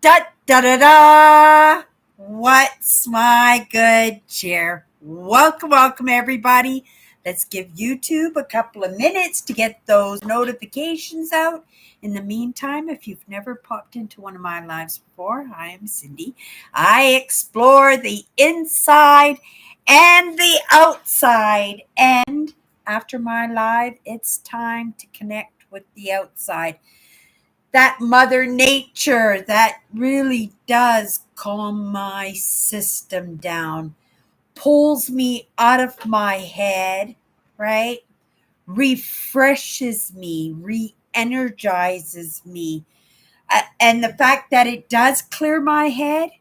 Da da da da! What's my good cheer? Welcome, everybody. Let's give YouTube a couple of minutes to get those notifications out. In the meantime, if you've never popped into one of my lives before, I am Cindy. I explore the inside and the outside. And after my live, it's time to connect with the outside, that mother nature that really does calm my system down, pulls me out of my head, right? Refreshes me, re-energizes me. And the fact that it does clear my head,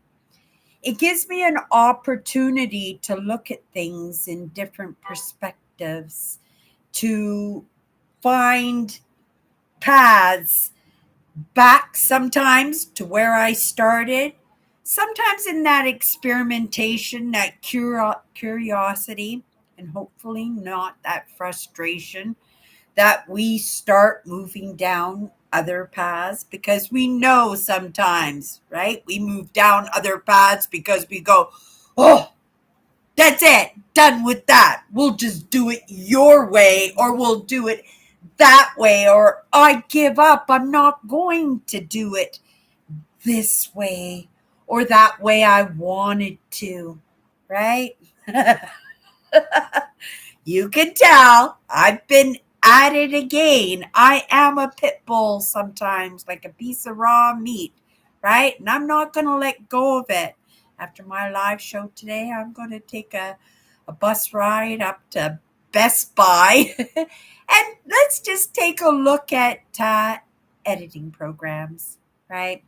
it gives me an opportunity to look at things in different perspectives, to find paths back sometimes to where I started, sometimes in that experimentation, that curiosity, and hopefully not that frustration, that we start moving down other paths because we know sometimes, right? We move down other paths because we go, oh, that's it, done with that. We'll just do it your way, or we'll do it that way, or I give up. I'm not going to do it this way or that way I wanted to, right? You can tell I've been at it again. I am a pit bull sometimes, like a piece of raw meat, right? And I'm not going to let go of it. After my live show today, I'm going to take a bus ride up to Best Buy and let's just take a look at editing programs, right?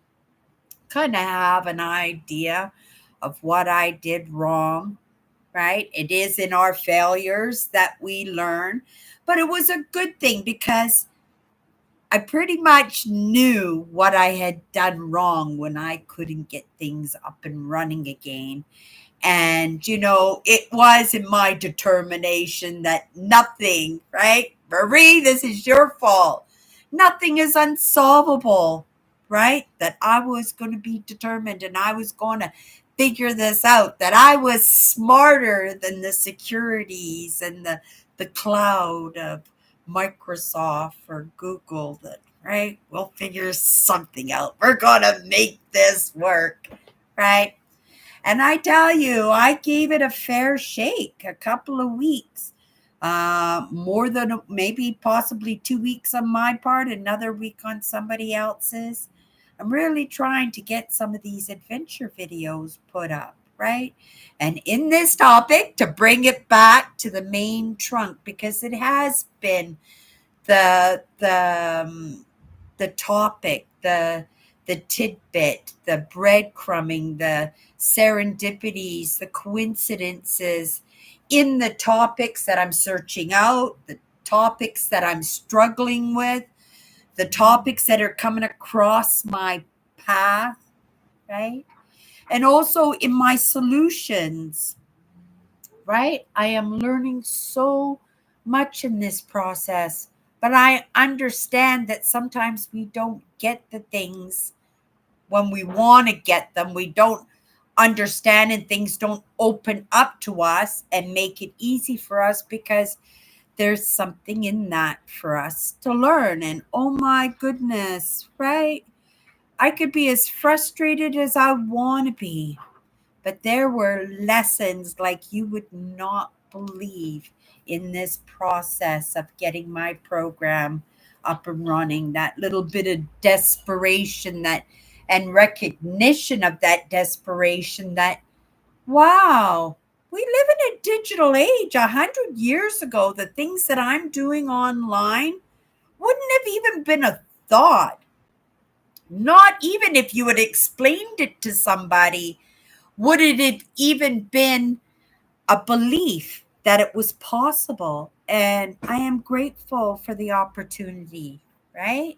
Kind of have an idea of what I did wrong, right? It is in our failures that we learn, but it was a good thing because I pretty much knew what I had done wrong when I couldn't get things up and running again. And, it was in my determination that nothing, right? Marie, this is your fault. Nothing is unsolvable, right? That I was going to be determined and I was going to figure this out, that I was smarter than the securities and the cloud of Microsoft or Google, that, right? We'll figure something out. We're going to make this work, right? And I tell you, I gave it a fair shake, a couple of weeks, more than maybe possibly 2 weeks on my part, another week on somebody else's. I'm really trying to get some of these adventure videos put up, right? And in this topic, to bring it back to the main trunk, because it has been the topic, the tidbit, the breadcrumbing, the serendipities, the coincidences in the topics that I'm searching out, the topics that I'm struggling with, the topics that are coming across my path, right? And also in my solutions, right? I am learning so much in this process, but I understand that sometimes we don't get the things when we want to get them. We don't understand, and things don't open up to us and make it easy for us because there's something in that for us to learn. And oh my goodness, right? I could be as frustrated as I want to be, but there were lessons like you would not believe in this process of getting my program up and running. That little bit of desperation, that and recognition of that desperation, that wow, we live in a digital age. 100 years ago, the things that I'm doing online wouldn't have even been a thought. Not even if you had explained it to somebody would it have even been a belief that it was possible. And I am grateful for the opportunity, right?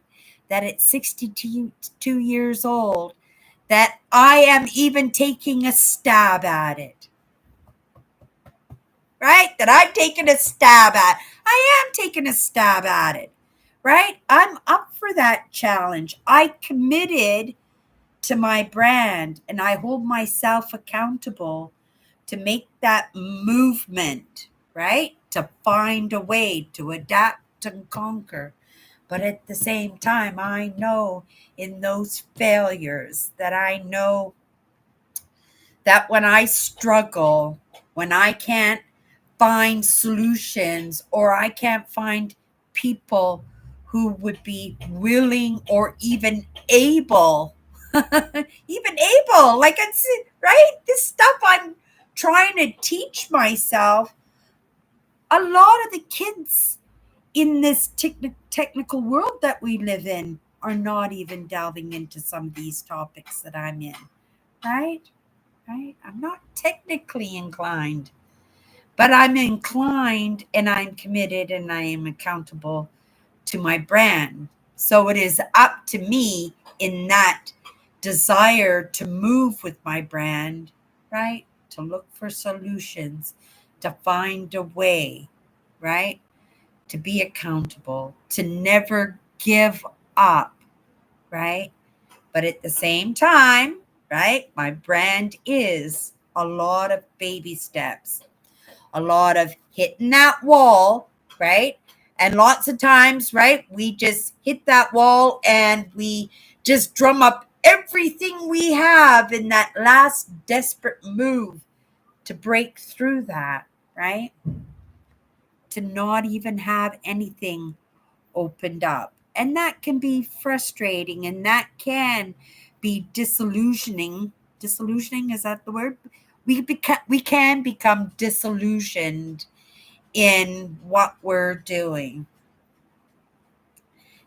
That at 62 years old, that I am even taking a stab at it, right? That I'm taking a stab at. I am taking a stab at it, right? I'm up for that challenge. I committed to my brand and I hold myself accountable to make that movement, right? To find a way to adapt and conquer. But at the same time, I know in those failures that I know that when I struggle, when I can't find solutions or I can't find people who would be willing or even able, like it's right, this stuff I'm trying to teach myself. A lot of the kids in this technical world that we live in are not even delving into some of these topics that I'm in, right? Right? I'm not technically inclined, but I'm inclined and I'm committed and I am accountable to my brand. So it is up to me in that desire to move with my brand, right? To look for solutions, to find a way, right? To be accountable, to never give up, right? But at the same time, right, my brand is a lot of baby steps, a lot of hitting that wall, right? And lots of times, right, we just hit that wall and we just drum up everything we have in that last desperate move to break through that, right? To not even have anything opened up. And that can be frustrating and that can be disillusioning. Disillusioning, is that the word? We can become disillusioned in what we're doing.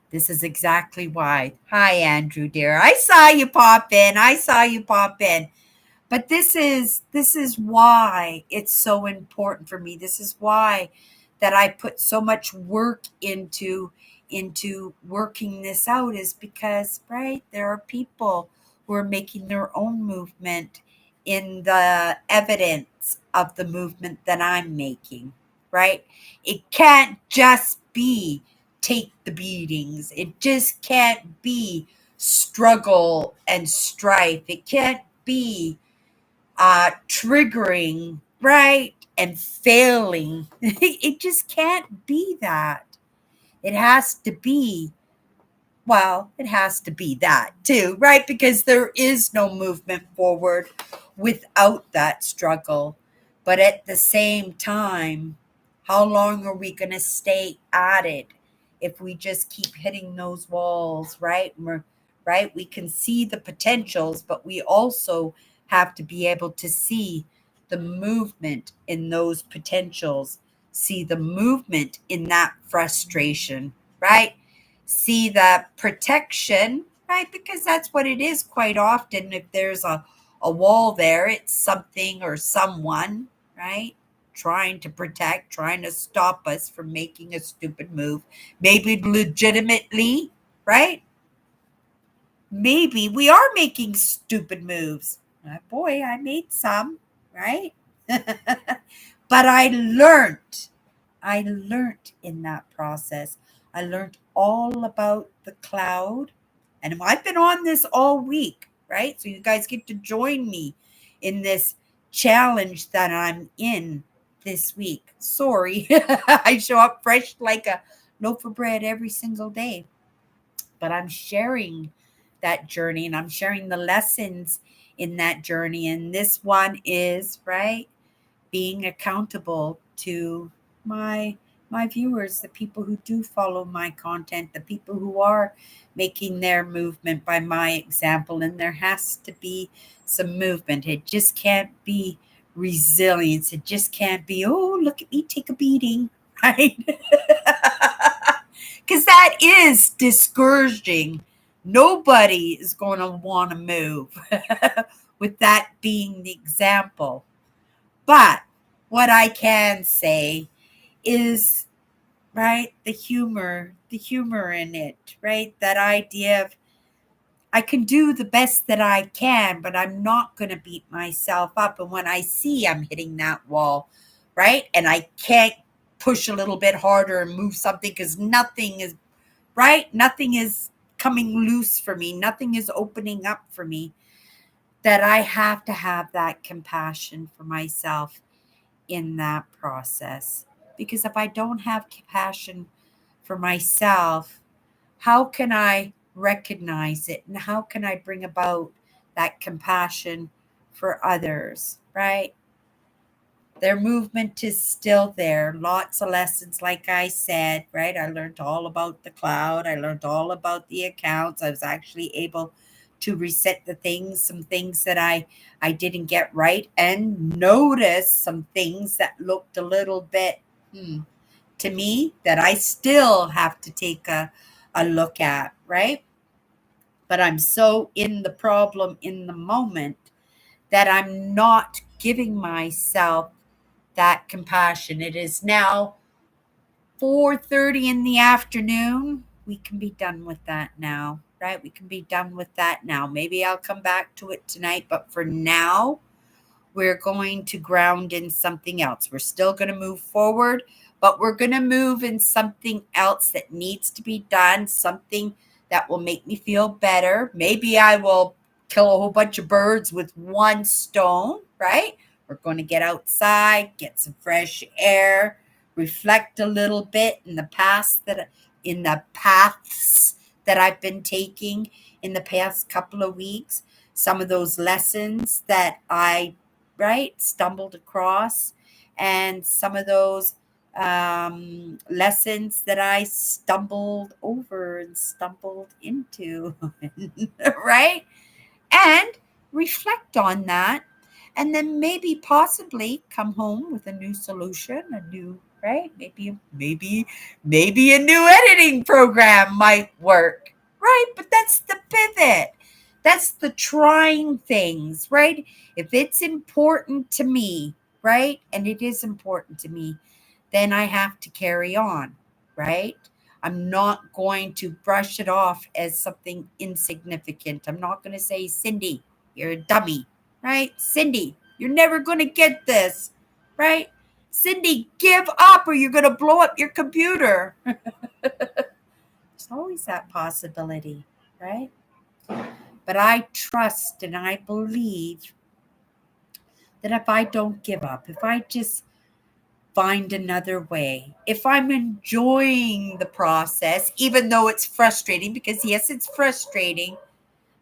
This is exactly why. Hi, Andrew, dear. I saw you pop in. But this is why it's so important for me. This is why that I put so much work into working this out, is because, right, there are people who are making their own movement in the evidence of the movement that I'm making, right? It can't just be take the beatings. It just can't be struggle and strife. It can't be triggering, right? And failing. It just can't be that. It has to be, well, it has to be that too, right? Because there is no movement forward without that struggle. But at the same time, how long are we going to stay at it if we just keep hitting those walls, right? Right? We can see the potentials, but we also have to be able to see the movement in those potentials, see the movement in that frustration, right? See the protection, right? Because that's what it is quite often. If there's a wall there, it's something or someone, right? Trying to protect, trying to stop us from making a stupid move. Maybe legitimately, right? Maybe we are making stupid moves. Boy, I made some, right? But I learned in that process. I learned all about the cloud. And I've been on this all week, right? So you guys get to join me in this challenge that I'm in this week. Sorry, I show up fresh like a loaf of bread every single day. But I'm sharing that journey and I'm sharing the lessons in that journey. And this one is, right, being accountable to my my viewers, the people who do follow my content, the people who are making their movement by my example. And there has to be some movement. It just can't be resilience. It just can't be, oh, look at me take a beating, right? Because that is discouraging. Nobody is going to want to move with that being the example. But what I can say is, right, the humor in it, right? That idea of I can do the best that I can, but I'm not going to beat myself up. And when I see I'm hitting that wall, right, and I can't push a little bit harder and move something because nothing is right, nothing is coming loose for me. Nothing is opening up for me. That I have to have that compassion for myself in that process. Because if I don't have compassion for myself, how can I recognize it and how can I bring about that compassion for others, right? Their movement is still there. Lots of lessons, like I said, right? I learned all about the cloud. I learned all about the accounts. I was actually able to reset the things, some things that I didn't get right, and notice some things that looked a little bit to me that I still have to take a look at, right? But I'm so in the problem in the moment that I'm not giving myself that compassion. It is now 4:30 in the afternoon. We can be done with that now, right? We can be done with that now. Maybe I'll come back to it tonight, but for now, we're going to ground in something else. We're still going to move forward, but we're going to move in something else that needs to be done, something that will make me feel better. Maybe I will kill a whole bunch of birds with one stone, right? We're going to get outside, get some fresh air, reflect a little bit in the paths that I've been taking in the past couple of weeks, some of those lessons that I stumbled across, and some of those lessons that I stumbled over and stumbled into, right? And reflect on that, and then maybe possibly come home with a new solution, a new, right? Maybe a new editing program might work, right? But that's the pivot. That's the trying things, right? If it's important to me, right? And it is important to me, then I have to carry on, right? I'm not going to brush it off as something insignificant. I'm not going to say, Cindy, you're a dummy, right? Cindy, you're never going to get this, right? Cindy, give up or you're going to blow up your computer. There's always that possibility, right? But I trust and I believe that if I don't give up, if I just find another way, if I'm enjoying the process, even though it's frustrating, because yes, it's frustrating,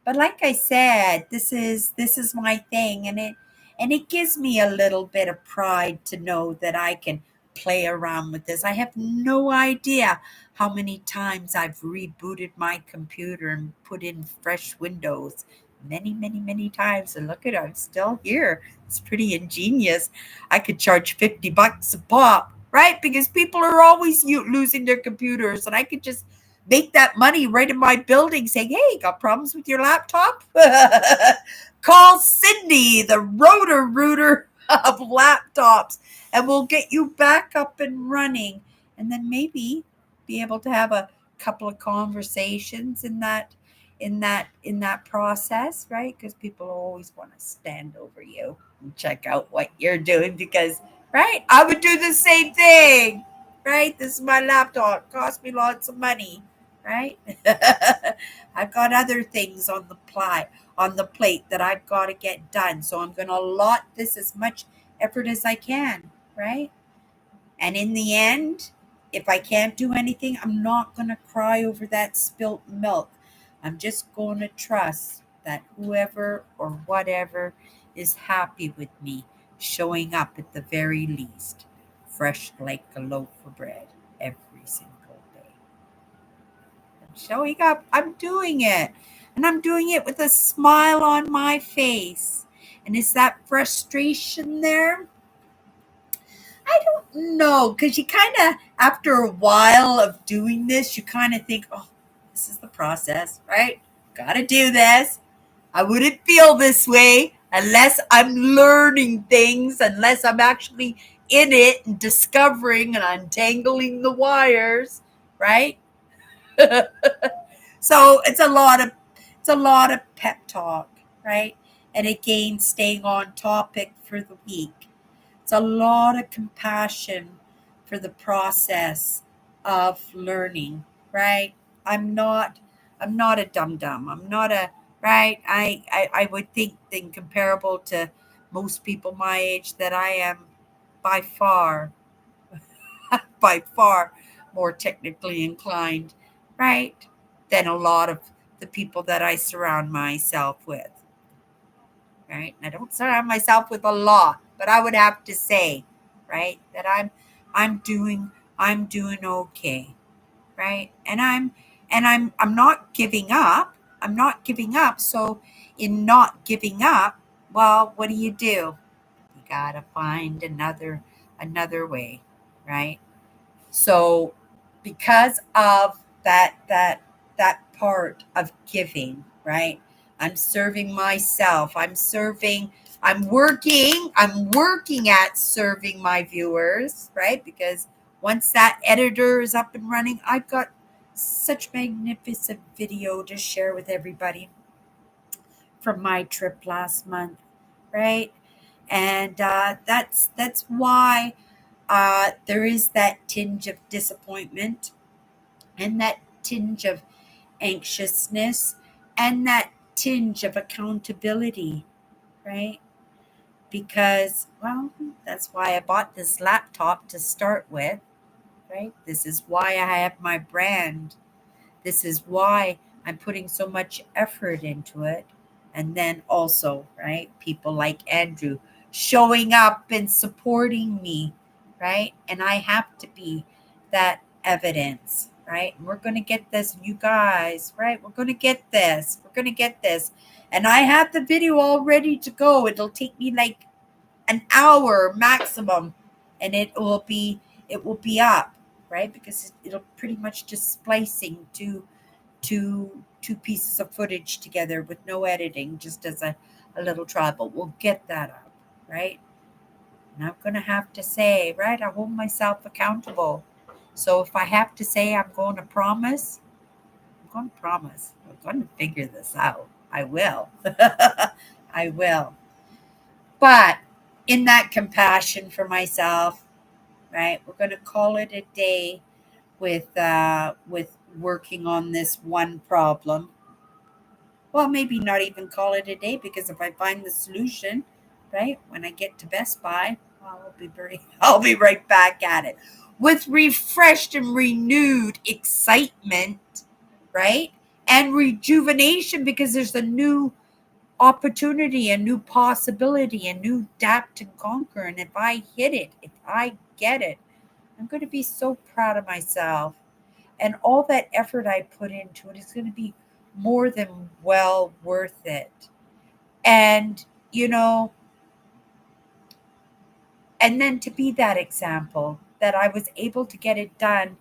but like I said, this is my thing, and it gives me a little bit of pride to know that I can play around with this. I have no idea how many times I've rebooted my computer and put in fresh windows. Many times, and look at it, I'm still here. It's pretty ingenious. I could charge $50 a pop, right? Because people are always losing their computers, and I could just make that money right in my building saying, hey, got problems with your laptop? Call Cindy, the rotor rooter of laptops, and we'll get you back up and running. And then maybe be able to have a couple of conversations in that process, right? Because people always want to stand over you and check out what you're doing because, right, I would do the same thing, right? This is my laptop, cost me lots of money, right? I've got other things on the plate that I've got to get done. So I'm going to allot this as much effort as I can, right? And in the end, if I can't do anything, I'm not going to cry over that spilt milk. I'm just going to trust that whoever or whatever is happy with me showing up at the very least, fresh like a loaf of bread every single day. I'm showing up, I'm doing it. And I'm doing it with a smile on my face. And is that frustration there? I don't know, because you kind of, after a while of doing this, you kind of think, oh, this is the process, right? Got to do this. I wouldn't feel this way unless I'm learning things, unless I'm actually in it and discovering and untangling the wires, right? So it's a lot of pep talk, right? And again, staying on topic for the week. It's a lot of compassion for the process of learning, right? I'm not I'm not a dum-dum. I'm not a, right? I would think comparable to most people my age that I am by far, by far more technically inclined, right? Than a lot of the people that I surround myself with, right? And I don't surround myself with a lot, but I would have to say, right, that I'm doing I'm doing okay, right? And I'm not giving up. I'm not giving up. So in not giving up, well, what do? You gotta find another way, right? So because of that part of giving, right? I'm serving myself. I'm working at serving my viewers, right? Because once that editor is up and running, I've got such magnificent video to share with everybody from my trip last month, right? And that's why there is that tinge of disappointment and that tinge of anxiousness and that tinge of accountability, right? Because, well, that's why I bought this laptop to start with, right? This is why I have my brand. This is why I'm putting so much effort into it. And then also, right, people like Andrew showing up and supporting me, right? And I have to be that evidence, right? And we're going to get this, you guys, right? We're going to get this. We're going to get this. And I have the video all ready to go. It'll take me like an hour maximum, and it will be up, right? Because it'll pretty much just splicing two pieces of footage together with no editing, just as a little trial. But we'll get that up, right? And I'm gonna have to say, right, I hold myself accountable. So if I have to say I'm going to promise, I'm going to promise. I'm going to figure this out. I will. I will. But in that compassion for myself, right, we're going to call it a day with working on this one problem. Well, maybe not even call it a day, because if I find the solution, right, when I get to Best Buy, I'll be right back at it with refreshed and renewed excitement, right? And rejuvenation, because there's a new opportunity, a new possibility, a new adapt and conquer. And if I hit it, if I get it, I'm going to be so proud of myself. And all that effort I put into it is going to be more than well worth it. And, and then to be that example that I was able to get it done,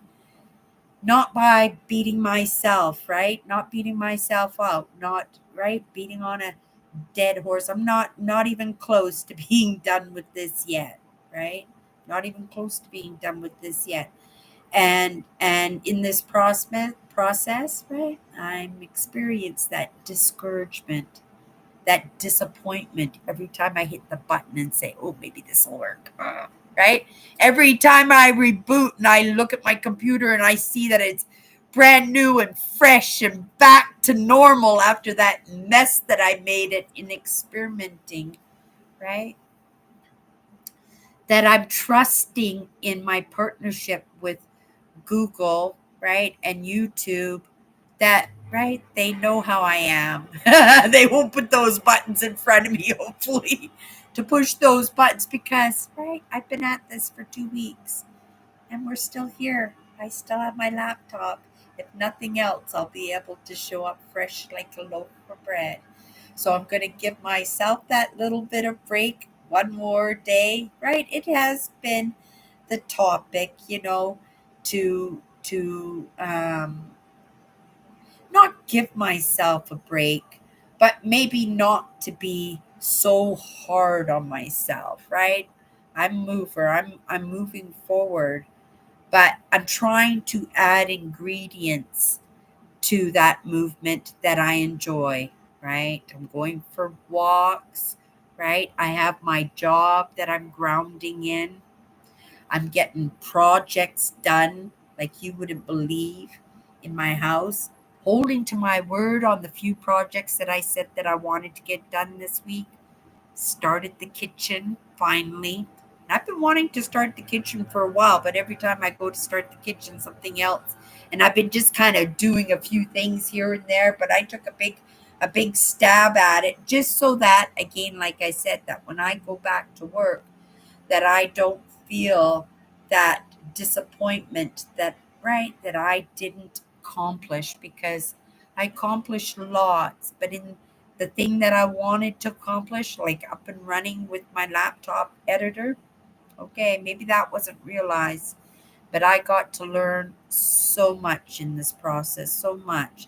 not by beating myself, right? Not beating myself up, not, right, beating on a dead horse. I'm not even close to being done with this yet, right? Not even close to being done with this yet. And in this process, right, I'm experienced that discouragement, that disappointment every time I hit the button and say, oh, maybe this will work, right? Every time I reboot and I look at my computer and I see that it's brand new and fresh and back to normal after that mess that I made it in experimenting, right? That I'm trusting in my partnership with Google, right, and YouTube, that, right, they know how I am. They won't put those buttons in front of me, hopefully, to push those buttons, because, right, I've been at this for 2 weeks and we're still here. I still have my laptop. If nothing else, I'll be able to show up fresh like a loaf of bread. So I'm going to give myself that little bit of break, one more day, right? It has been the topic, to not give myself a break, but maybe not to be so hard on myself, right? I'm a mover. I'm moving forward, but I'm trying to add ingredients to that movement that I enjoy, right? I'm going for walks, right? I have my job that I'm grounding in. I'm getting projects done like you wouldn't believe in my house. holding to my word on the few projects that I said that I wanted to get done this week. Started the kitchen finally. I've been wanting to start the kitchen for a while, but every time I go to start the kitchen, something else. And I've been just kind of doing a few things here and there, but I took a big stab at it just so that, again, like I said, that when I go back to work, that I don't feel that disappointment that, right, that I didn't accomplish, because I accomplished lots, but in the thing that I wanted to accomplish, like up and running with my laptop editor, okay, maybe that wasn't realized, but I got to learn so much in this process, so much.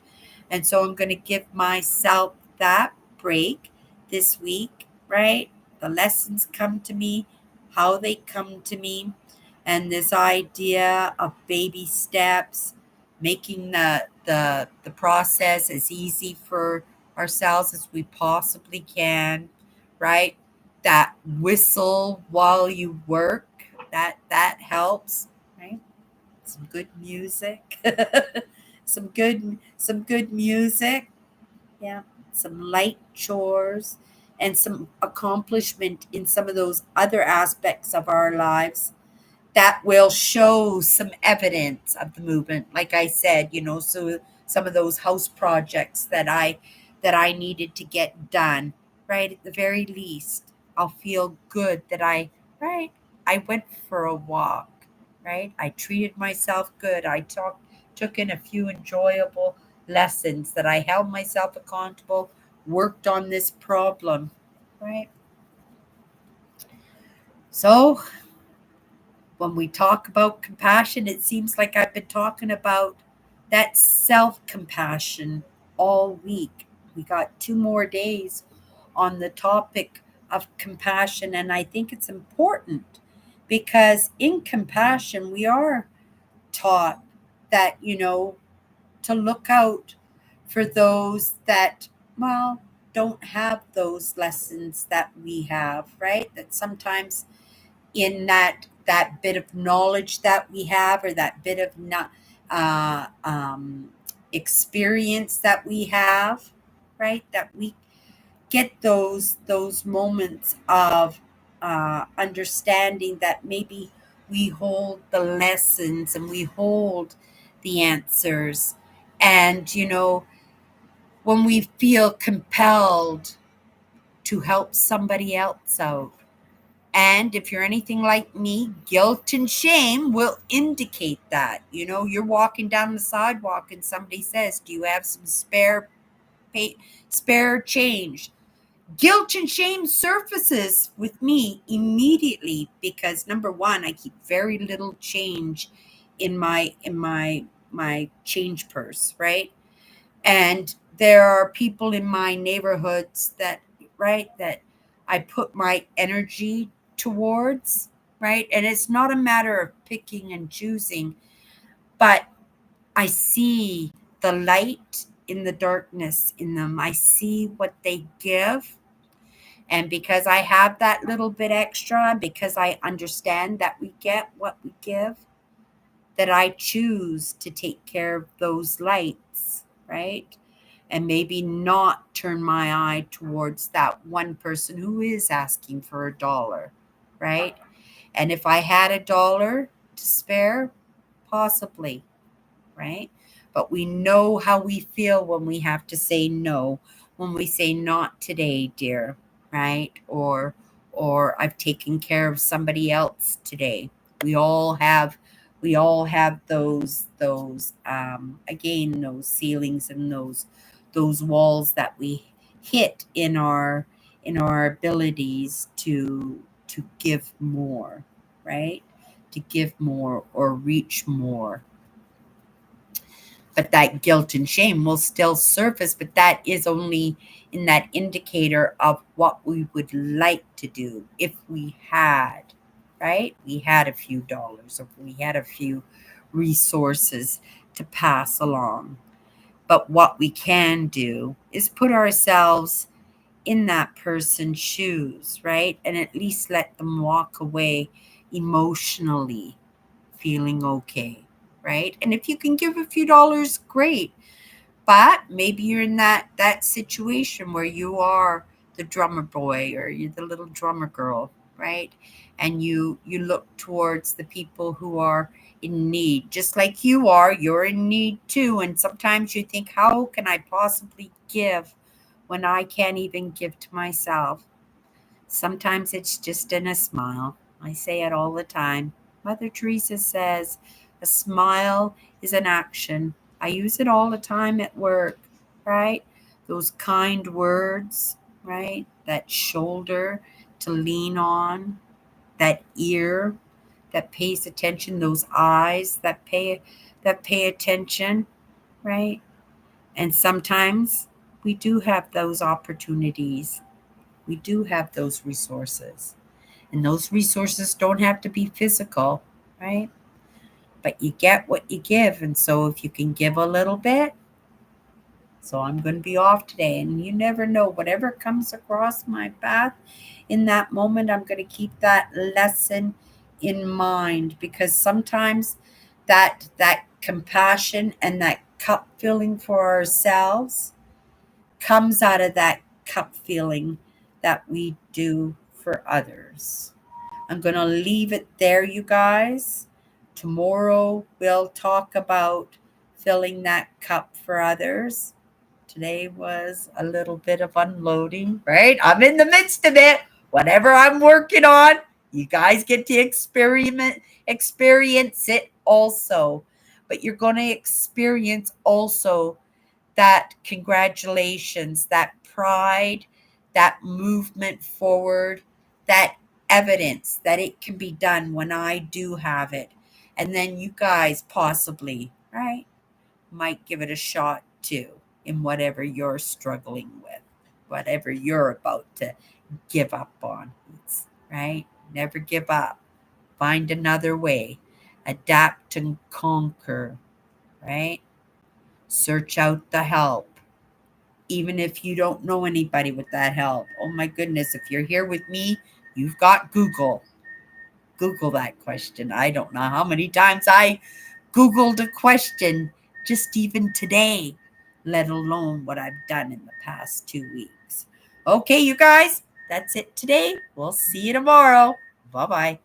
And so I'm going to give myself that break this week, right? The lessons come to me, how they come to me, and this idea of baby steps, making the process as easy for ourselves as we possibly can, right? That whistle while you work, that helps, right? Some good music. Some good music. Yeah. Some light chores and some accomplishment in some of those other aspects of our lives that will show some evidence of the movement, like I said, so some of those house projects that I needed to get done, right? At the very least, I'll feel good that I went for a walk, right? I treated myself good. I took in a few enjoyable lessons, that I held myself accountable, worked on this problem, right? So when we talk about compassion, it seems like I've been talking about that self compassion all week. We got 2 more days on the topic of compassion, and I think it's important because in compassion, we are taught that, to look out for those that, well, don't have those lessons that we have, right? That sometimes in that bit of knowledge that we have, or that bit of not experience that we have, right, that we get those moments of understanding that maybe we hold the lessons and we hold the answers, and when we feel compelled to help somebody else out. And if you're anything like me, guilt and shame will indicate that. You're walking down the sidewalk and somebody says, "Do you have some spare change?" Guilt and shame surfaces with me immediately because, number one, I keep very little change in my change purse, right? And there are people in my neighborhoods that, right, that I put my energy towards, right? And it's not a matter of picking and choosing, but I see the light in the darkness in them. I see what they give. And because I have that little bit extra, because I understand that we get what we give, that I choose to take care of those lights, right? And maybe not turn my eye towards that one person who is asking for $1, right? And if I had $1 to spare, possibly, right? But we know how we feel when we have to say no, when we say not today, dear, right? Or I've taken care of somebody else today. We all have those again, those ceilings and those walls that we hit in our abilities to give more, right? To give more or reach more, but that guilt and shame will still surface, but that is only in that indicator of what we would like to do if we had, right? We had a few dollars, or we had a few resources to pass along. But what we can do is put ourselves in that person's shoes, right? And at least let them walk away emotionally feeling okay, right? And if you can give a few dollars, great. But maybe you're in that situation where you are the drummer boy or you're the little drummer girl, right? And you look towards the people who are in need, just like you are. You're in need too. And sometimes you think, how can I possibly give when I can't even give to myself? Sometimes it's just in a smile. I say it all the time. Mother Teresa says, a smile is an action. I use it all the time at work, right? Those kind words, right? That shoulder to lean on, that ear that pays attention, those eyes that pay attention, right? And sometimes we do have those opportunities. We do have those resources. And those resources don't have to be physical, right? But you get what you give. And so if you can give a little bit, so I'm going to be off today. And you never know, whatever comes across my path in that moment, I'm going to keep that lesson in mind, because sometimes that compassion and that cup filling for ourselves comes out of that cup feeling that we do for others. I'm going to leave it there, you guys. Tomorrow we'll talk about filling that cup for others. Today was a little bit of unloading, right? I'm in the midst of it. Whatever I'm working on, you guys get to experience it also. But you're going to experience also that congratulations, that pride, that movement forward, that evidence that it can be done when I do have it. And then you guys possibly, right, might give it a shot too in whatever you're struggling with, whatever you're about to give up on, right? Never give up. Find another way. Adapt and conquer, right? Search out the help, even if you don't know anybody with that help. Oh my goodness, if you're here with me, you've got Google. Google that question. I don't know how many times I Googled a question just even today, let alone what I've done in the past 2 weeks. Okay, you guys, that's it today. We'll see you tomorrow. Bye bye.